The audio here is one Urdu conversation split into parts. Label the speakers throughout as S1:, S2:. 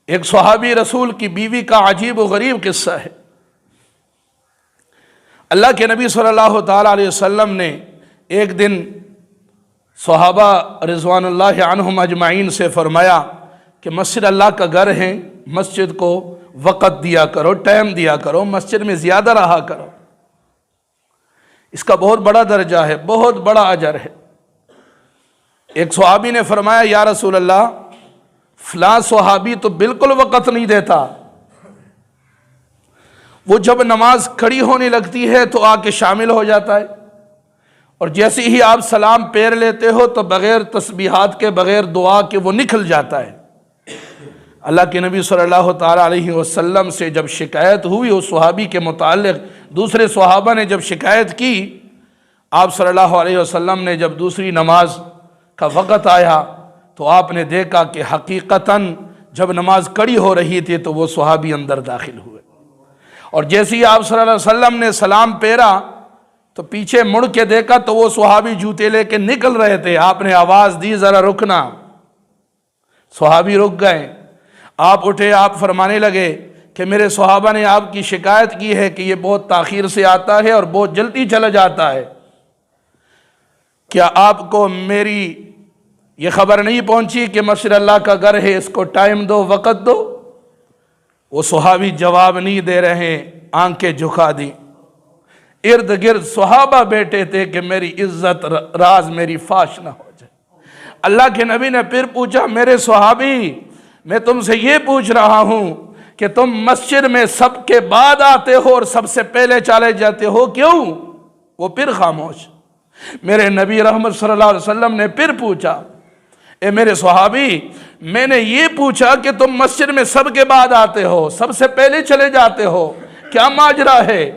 S1: ایک صحابی رسول کی بیوی کا عجیب و غریب قصہ ہے۔ اللہ کے نبی صلی اللہ تعالیٰ علیہ وسلم نے ایک دن صحابہ رضوان اللہ عنہم اجمعین سے فرمایا کہ مسجد اللہ کا گھر ہے، مسجد کو وقت دیا کرو، ٹائم دیا کرو، مسجد میں زیادہ رہا کرو، اس کا بہت بڑا درجہ ہے، بہت بڑا اجر ہے۔ ایک صحابی نے فرمایا یا رسول اللہ فلاں صحابی تو بالکل وقت نہیں دیتا، وہ جب نماز کھڑی ہونے لگتی ہے تو آ کے شامل ہو جاتا ہے، اور جیسے ہی آپ سلام پیر لیتے ہو تو بغیر تسبیحات کے، بغیر دعا کے وہ نکل جاتا ہے۔ اللہ کے نبی صلی اللہ تعالیٰ علیہ وسلم سے جب شکایت ہوئی اس صحابی کے متعلق، دوسرے صحابہ نے جب شکایت کی، آپ صلی اللہ علیہ وسلم نے جب دوسری نماز کا وقت آیا تو آپ نے دیکھا کہ حقیقتاً جب نماز کھڑی ہو رہی تھی تو وہ صحابی اندر داخل ہوئے، اور جیسے ہی آپ صلی اللہ علیہ وسلم نے سلام پیرا تو پیچھے مڑ کے دیکھا تو وہ صحابی جوتے لے کے نکل رہے تھے۔ آپ نے آواز دی ذرا رکنا، صحابی رک گئے۔ آپ اٹھے، آپ فرمانے لگے کہ میرے صحابہ نے آپ کی شکایت کی ہے کہ یہ بہت تاخیر سے آتا ہے اور بہت جلدی چلا جاتا ہے، کیا آپ کو میری یہ خبر نہیں پہنچی کہ مسجد اللہ کا گھر ہے، اس کو ٹائم دو، وقت دو؟ وہ صحابی جواب نہیں دے رہے، آنکھیں جھکا دی۔ ارد گرد صحابہ بیٹھے تھے کہ میری عزت راز میری فاش نہ ہو جائے۔ اللہ کے نبی نے پھر پوچھا میرے صحابی میں تم سے یہ پوچھ رہا ہوں کہ تم مسجد میں سب کے بعد آتے ہو اور سب سے پہلے چلے جاتے ہو، کیوں؟ وہ پھر خاموش۔ میرے نبی رحمت صلی اللہ علیہ وسلم نے پھر پوچھا اے میرے صحابی میں نے یہ پوچھا کہ تم مسجد میں سب کے بعد آتے ہو، سب سے پہلے چلے جاتے ہو، کیا ماجرا ہے؟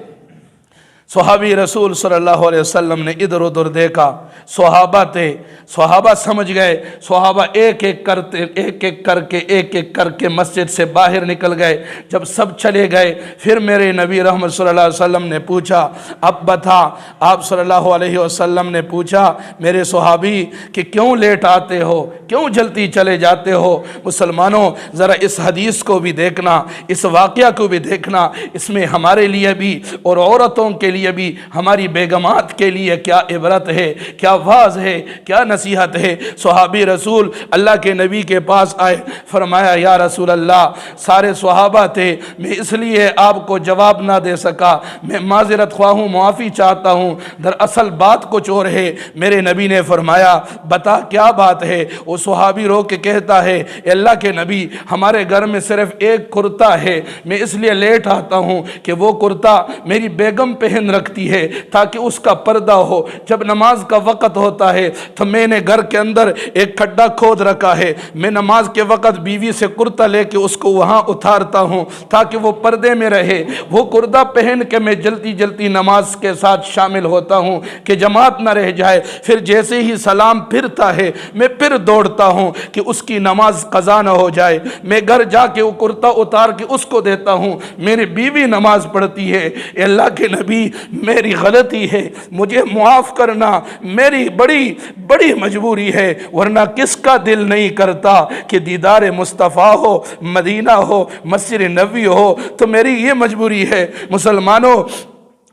S1: صحابی رسول صلی اللہ علیہ وسلم نے ادھر ادھر دیکھا، صحابہ تھے، صحابہ سمجھ گئے، صحابہ ایک ایک کر کے مسجد سے باہر نکل گئے۔ جب سب چلے گئے پھر میرے نبی رحمت صلی اللہ علیہ وسلم نے پوچھا اب بتا، آپ صلی اللہ علیہ وسلم نے پوچھا میرے صحابی کہ کیوں لیٹ آتے ہو، کیوں جلدی چلے جاتے ہو؟ مسلمانوں ذرا اس حدیث کو بھی دیکھنا، اس واقعہ کو بھی دیکھنا، اس میں ہمارے لیے بھی اور عورتوں کے لیے بھی، ہماری بیگمات کے لیے کیا عبرت ہے، کیا واعظ ہے، کیا نصیحت ہے۔ صحابی رسول اللہ کے نبی کے پاس آئے، فرمایا یا رسول اللہ سارے صحابہ تھے، میں اس لیے آپ کو جواب نہ دے سکا، میں معذرت خواہ ہوں، معافی چاہتا ہوں، دراصل بات کچھ اور ہے۔ میرے نبی نے فرمایا بتا کیا بات ہے؟ وہ صحابی رو کے کہتا ہے اے اللہ کے نبی ہمارے گھر میں صرف ایک کرتا ہے، میں اس لیے لیٹ آتا ہوں کہ وہ کرتا میری بیگم پہن رکھتی ہے تاکہ اس کا پردہ ہو، جب نماز کا وقت ہوتا ہے تو میں نے گھر کے اندر ایک کھڈا کھود رکھا ہے، میں نماز کے وقت بیوی سے کرتا لے کے اس کو وہاں اتارتا ہوں تاکہ وہ پردے میں رہے، وہ کرتا پہن کے میں جلدی جلدی نماز کے ساتھ شامل ہوتا ہوں کہ جماعت نہ رہ جائے، پھر جیسے ہی سلام پھرتا ہے میں پھر دوڑتا ہوں کہ اس کی نماز قضا نہ ہو جائے، میں گھر جا کے وہ کرتا اتار کے اس کو دیتا ہوں، میری بیوی نماز پڑھتی ہے۔ اے اللہ کے نبی میری غلطی ہے، مجھے معاف کرنا، میری بڑی مجبوری ہے، ورنہ کس کا دل نہیں کرتا کہ دیدار مصطفیٰ ہو، مدینہ ہو، مسجد نبوی ہو، تو میری یہ مجبوری ہے۔ مسلمانوں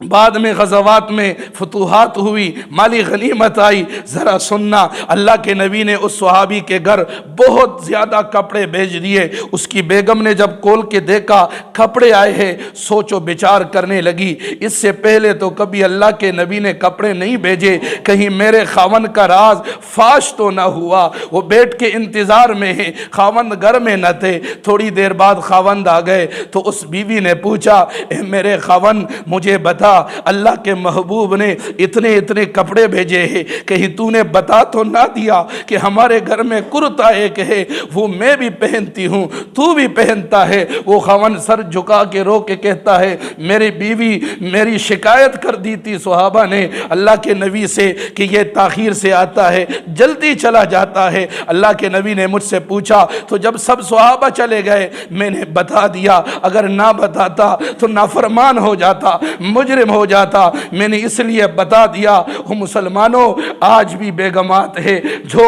S1: بعد میں غزوات میں فتوحات ہوئی، مالی غنیمت آئی، ذرا سننا، اللہ کے نبی نے اس صحابی کے گھر بہت زیادہ کپڑے بھیج دیے۔ اس کی بیگم نے جب کھول کے دیکھا کپڑے آئے ہیں، سوچ و بچار کرنے لگی اس سے پہلے تو کبھی اللہ کے نبی نے کپڑے نہیں بھیجے، کہیں میرے خاوند کا راز فاش تو نہ ہوا۔ وہ بیٹھ کے انتظار میں ہے، خاوند گھر میں نہ تھے۔ تھوڑی دیر بعد خاوند آ گئے تو اس بیوی نے پوچھا اے میرے خاوند مجھے بتا اللہ کے محبوب نے اتنے کپڑے بھیجے ہیں، کہیں تو نے بتا تو نہ دیا کہ ہمارے گھر میں کرتا ایک ہے، وہ میں بھی پہنتی ہوں، تو بھی پہنتا ہے؟ وہ خاوند سر جھکا کے رو کے کہتا ہے میری بیوی میری شکایت کر دی تھی صحابہ نے اللہ کے نبی سے کہ یہ تاخیر سے آتا ہے، جلدی چلا جاتا ہے۔ اللہ کے نبی نے مجھ سے پوچھا تو جب سب صحابہ چلے گئے میں نے بتا دیا، اگر نہ بتاتا تو نافرمان ہو جاتا، مجرم مجرم ہو جاتا، میں نے اس لیے بتا دیا۔ مسلمانوں آج بھی بیگمات ہے جو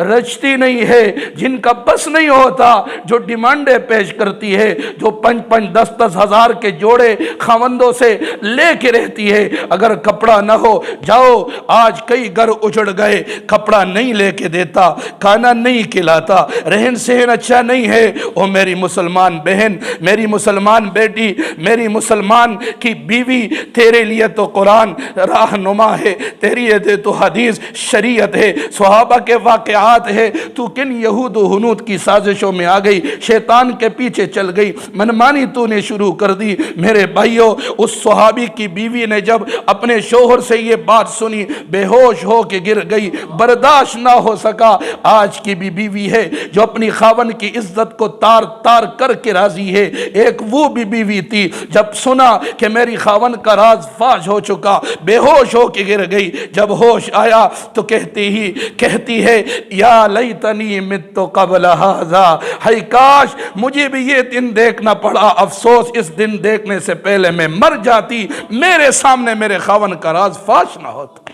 S1: رچتی نہیں ہے، جن کا بس نہیں ہوتا، جو ڈیمانڈیں پیش کرتی ہے، جو 5-5 10 ہزار کے جوڑے خاوندوں سے لے کے رہتی ہے۔ اگر کپڑا نہ ہو جاؤ، آج کئی گھر اجڑ گئے، کپڑا نہیں لے کے دیتا، کھانا نہیں کھلاتا، رہن سہن اچھا نہیں ہے۔ او میری مسلمان بہن، میری مسلمان بیٹی، میری مسلمان کی بیوی، تیرے لیے تو قرآن راہنما ہے، تیری لیے تو حدیث شریعت ہے، صحابہ کے واقعات ہے۔ تو کن یہود و ہنود کی سازشوں میں آ گئی، شیطان کے پیچھے چل گئی، منمانی تو نے شروع کر دی۔ میرے بھائیوں، اس صحابی کی بیوی نے جب اپنے شوہر سے یہ بات سنی، بے ہوش ہو کے گر گئی، برداشت نہ ہو سکا۔ آج کی بھی بیوی ہے جو اپنی خاون کی عزت کو تار تار کر کے راضی ہے۔ ایک وہ بھی بیوی تھی، جب سنا کہ میری خاون کا راز فاش ہو چکا، بے ہوش ہو کے گر گئی۔ جب ہوش آیا تو کہتی ہے یا لیتنی مت قبل ھذا، ہائے کاش مجھے بھی یہ دن دیکھنا پڑا، افسوس اس دن دیکھنے سے پہلے میں مر جاتی، میرے سامنے میرے خاون کا راز فاش نہ ہوتا۔